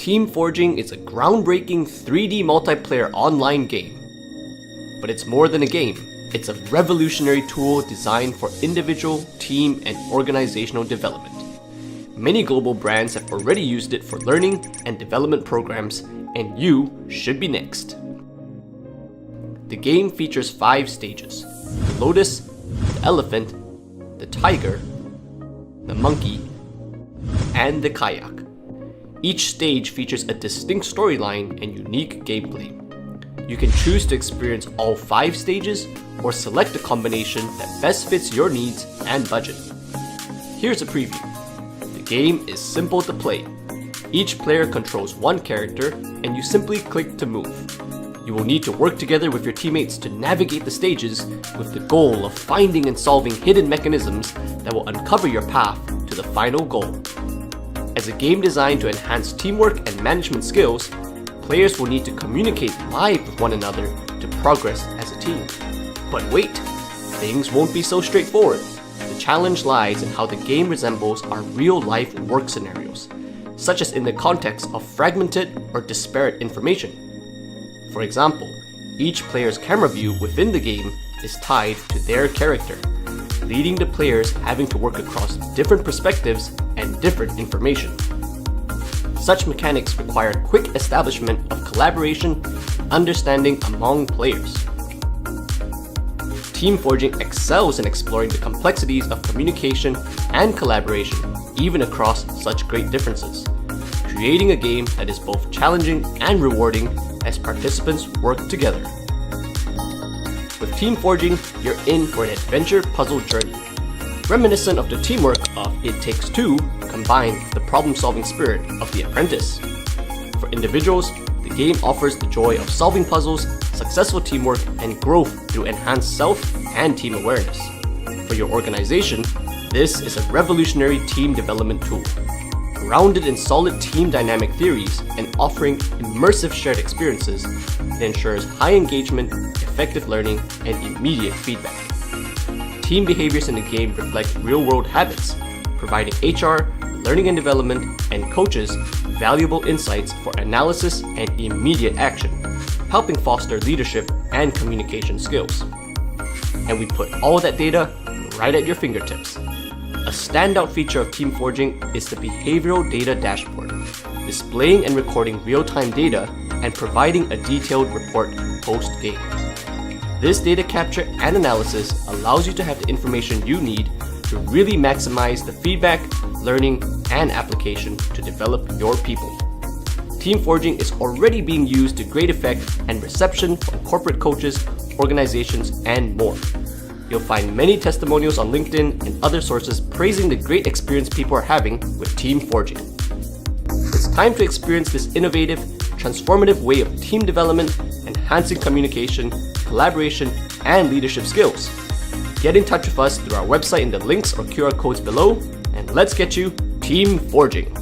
Team Forging is a groundbreaking 3D multiplayer online game. But it's more than a game. It's a revolutionary tool designed for individual, team, and organizational development. Many global brands have already used it for learning and development programs, and you should be next. The game features 5 stages: the Lotus, the Elephant, the Tiger, the Monkey, and the Kayak. Each stage features a distinct storyline and unique gameplay. You can choose to experience all 5 stages or select a combination that best fits your needs and budget. Here's a preview. The game is simple to play. Each player controls one character and you simply click to move. You will need to work together with your teammates to navigate the stages with the goal of finding and solving hidden mechanisms that will uncover your path to the final goal. As a game designed to enhance teamwork and management skills, players will need to communicate live with one another to progress as a team. But wait, things won't be so straightforward. The challenge lies in how the game resembles our real-life work scenarios, such as in the context of fragmented or disparate information. For example, each player's camera view within the game is tied to their character, leading to players having to work across different perspectives and different information. Such mechanics require quick establishment of collaboration and understanding among players. Team Forging excels in exploring the complexities of communication and collaboration, even across such great differences, creating a game that is both challenging and rewarding as participants work together. With Team Forging, you're in for an adventure puzzle journey, reminiscent of the teamwork of It Takes Two combined with the problem-solving spirit of The Apprentice. For individuals, the game offers the joy of solving puzzles, successful teamwork, and growth through enhanced self and team awareness. For your organization, this is a revolutionary team development tool. Grounded in solid team dynamic theories and offering immersive shared experiences, it ensures high engagement, effective learning, and immediate feedback. Team behaviors in the game reflect real-world habits, providing HR, learning and development, and coaches valuable insights for analysis and immediate action, helping foster leadership and communication skills. And we put all that data right at your fingertips. A standout feature of Team Forging is the Behavioral Data Dashboard, displaying and recording real-time data and providing a detailed report post-game. This data capture and analysis allows you to have the information you need to really maximize the feedback, learning, and application to develop your people. Team Forging is already being used to great effect and reception from corporate coaches, organizations, and more. You'll find many testimonials on LinkedIn and other sources praising the great experience people are having with Team Forging. It's time to experience this innovative, transformative way of team development, enhancing communication, collaboration, and leadership skills. Get in touch with us through our website in the links or QR codes below, and let's get you Team Forging.